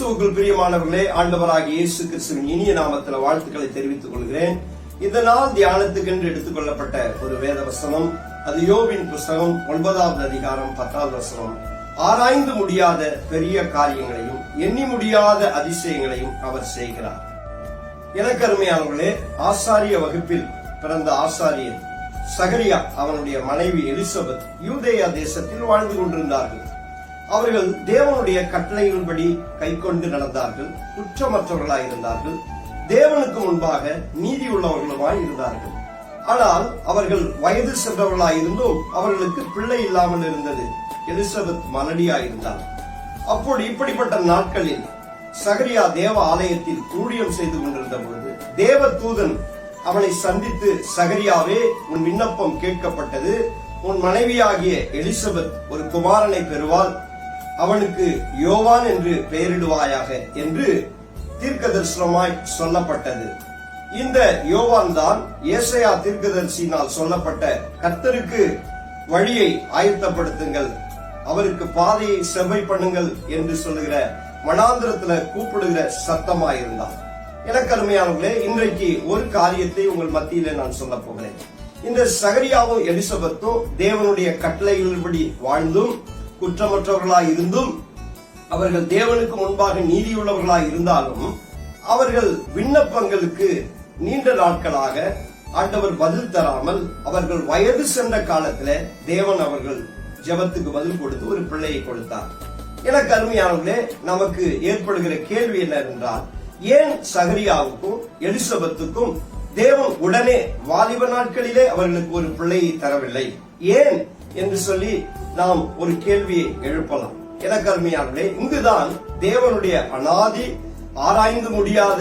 கிறிஸ்துவுக்குள் பிரியமானவர்களே, ஆண்டவராகிய இயேசு கிறிஸ்துவின் இனிய நாமத்தில் வாழ்த்துக்களை தெரிவித்துக் கொள்கிறேன். இந்த நாள் தியானத்துக்கென்று எடுத்துக் கொள்ளப்பட்ட ஒரு வேத வசனம், அது யோபின் புஸ்தகம் 9வது அதிகாரம் 10வது வசனம். ஆராய்ந்து முடியாத பெரிய காரியங்களையும் எண்ணி முடியாத அதிசயங்களையும் அவர் செய்கிறார். எனக்கு அருமையானவர்களே, ஆசாரிய வகுப்பில் பிறந்த ஆசாரியர் சகரியா அவனுடைய மனைவி எலிசபெத் யூதேயா தேசத்தில் வாழ்ந்து கொண்டிருந்தார்கள். அவர்கள் தேவனுடைய கட்டளைகளின்படி கைக்கொண்டு நடந்தார்கள், குற்றமற்றவர்களாயிருந்தார்கள், தேவனுக்கு முன்பாக நீதி உள்ளவர்களுமாய் இருந்தார்கள். ஆனால் அவர்கள் வயது சென்றவர்களாயிருந்தும் அவர்களுக்கு பிள்ளை இல்லாமல் இருந்தது. எலிசபெத் மலடியாயிருந்தார். அப்போது இப்படிப்பட்ட நாட்களில் சகரியா தேவ ஆலயத்தில் ஊழியம் செய்து கொண்டிருந்த பொழுது தேவ தூதன் அவனை சந்தித்து, சகரியாவே, உன் விண்ணப்பம் கேட்கப்பட்டது, உன் மனைவியாகிய எலிசபெத் ஒரு குமாரனை பெறுவாள், அவனுக்கு யோவான் என்று பெயரிடுவாயாக என்று தீர்க்கதரிசனமாய் சொல்லப்பட்டது. இந்த யோவான் தான் ஏசாயா தீர்க்கதரிசியினால் சொல்லப்பட்ட கர்த்தருக்கு வழியை ஆயத்தப்படுத்துங்கள், அவருக்கு பாதையை செவ்வை பண்ணுங்கள் என்று சொல்லுகிற மனாந்திரத்துல கூப்பிடுகிற சத்தமாயிருந்தார். எனக்கு அருமையானவர்களே, இன்றைக்கு ஒரு காரியத்தை உங்கள் மத்தியில நான் சொல்ல போகிறேன். இந்த சகரியாவும் எலிசபெத்தும் தேவனுடைய கட்டளைகளின்படி வாழ்ந்தும் குற்றமற்றவர்களாய் இருந்தும் அவர்கள் தேவனுக்கு முன்பாக நீதியுள்ளவர்களாய் இருந்தாலும் அவர்கள் விண்ணப்பங்களுக்கு நீண்ட நாட்களாக ஆண்டவர் பதில் தராமல் அவர்கள் வயது சென்ற காலத்துல தேவன் அவர்கள் ஜெபத்துக்கு பதில் கொடுத்து ஒரு பிள்ளையை கொடுத்தார். எனக்கு அருமையானவர்களே, நமக்கு ஏற்படுகிற கேள்வி என்ன என்றால், ஏன் சகரியாவுக்கும் எலிசபெத்துக்கும் தேவன் உடனே வாலிப நாட்களிலே அவர்களுக்கு ஒரு பிள்ளையை தரவில்லை, ஏன் என்று சொல்லி நாம் ஒரு கேள்வியை எழுப்பலாம். எனக்கு அருமையானவர்களே, இங்குதான் தேவனுடைய அனாதி ஆராய்ந்து முடியாத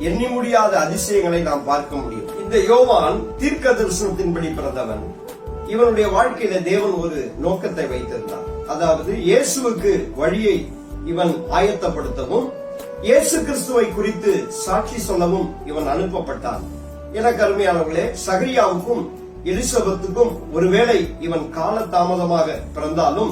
எண்ணி முடியாத அதிசயங்களை நாம் பார்க்க முடியும். இந்த யோவான் தீர்க்க தரிசனத்தின்படி பிறந்தவன். இவனுடைய வாழ்க்கையில தேவன் ஒரு நோக்கத்தை வைத்திருந்தார். அதாவது இயேசுவுக்கு வழியை இவன் ஆயத்தப்படுத்தவும் இயேசு கிறிஸ்துவை குறித்து சாட்சி சொல்லவும் இவன் அனுப்பப்பட்டான். எனக்கு அருமையானவர்களே, சகரியாவுக்கும் எலிசபெத்துக்கும் ஒருவேளை இவன் கால தாமதமாக பிறந்தாலும்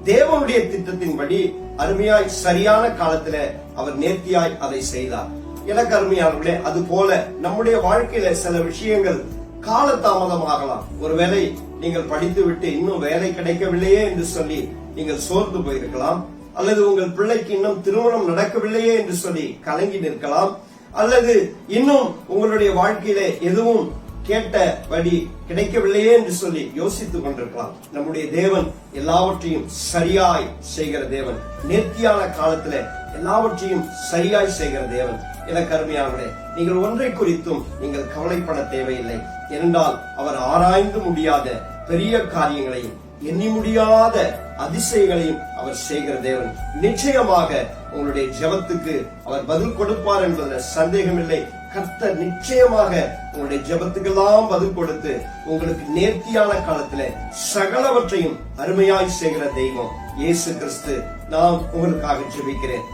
தேவனுடைய திட்டத்தின்படி அருமையாய் சரியான காலத்துல அவர் நேர்த்தியாய் அதை செய்தார். எனக்கு அருமையானவர்களே, அது போல நம்முடைய வாழ்க்கையில சில விஷயங்கள் கால தாமதமாகலாம். ஒருவேளை நீங்கள் படித்துவிட்டு இன்னும் வேலை கிடைக்கவில்லையே என்று சொல்லி நீங்கள் சோர்ந்து போயிருக்கலாம், அல்லது உங்கள் பிள்ளைக்கு இன்னும் திருமணம் நடக்கவில்லையே என்று சொல்லி கலங்கி நிற்கலாம், அல்லது இன்னும் உங்களுடைய வாழ்க்கையில எதுவும் கேட்டபடி கிடைக்கவில்லையே என்று சொல்லி யோசித்துக் கொண்டிருக்கலாம். நம்முடைய தேவன் எல்லாவற்றையும் சரியாய் செய்கிற தேவன், நேர்த்தியான காலத்துல எல்லாவற்றையும் சரியாய் செய்கிற தேவன். எனக்கு அருமையானவர்களே, நீங்கள் ஒன்றை குறித்தும் நீங்கள் கவலைப்பட தேவையில்லை. ஏனென்றால் அவர் ஆராய்ந்து முடியாத பெரிய காரியங்களையும் எண்ணி முடியாத அதிசயங்களையும் அவர் செய்கிற தேவன். நிச்சயமாக உங்களுடைய ஜெபத்துக்கு அவர் பதில் கொடுப்பார் என்பதில் சந்தேகமில்லை. கர்த்தர் நிச்சயமாக உங்களுடைய ஜெபத்துக்கெல்லாம் பதில் கொடுத்து உங்களுக்கு நேர்த்தியான காலத்துல சகலவற்றையும் அருமையாய் செய்கிற தெய்வம் இயேசு கிறிஸ்து. நான் உங்களுக்காக ஜெபிக்கிறேன்.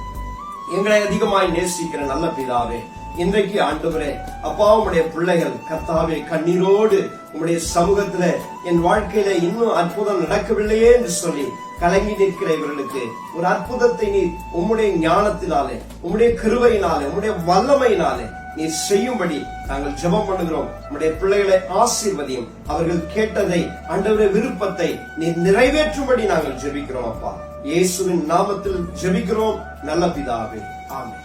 எங்களை அதிகமாய் நேசிக்கிற நல்ல பிதாவே, இன்றைக்கு ஆண்டவரே, அப்பா, உம்முடைய பிள்ளைகள் கர்த்தாவே கண்ணீரோடு உம்முடைய சமூகத்துல என் வாழ்க்கையில இன்னும் அற்புதம் நடக்கவில்லையே என்று சொல்லி கலங்கி நிற்கிற இவர்களுக்கு ஒரு அற்புதத்தை நீ உம்முடைய ஞானத்தினாலே, உம்முடைய கிருபையினாலே, உம்முடைய வல்லமையினாலே நீ செய்யும்படி நாங்கள் ஜெபம் பண்ணுகிறோம். உம்முடைய பிள்ளைகளை ஆசீர்வதியும். அவர்கள் கேட்டதை, ஆண்டவருடைய விருப்பத்தை நீ நிறைவேற்றும்படி நாங்கள் ஜெபிக்கிறோம். அப்பா, இயேசுவின் நாமத்தில் ஜெபிக்கிறோம் நல்ல பிதாவே, ஆமென்.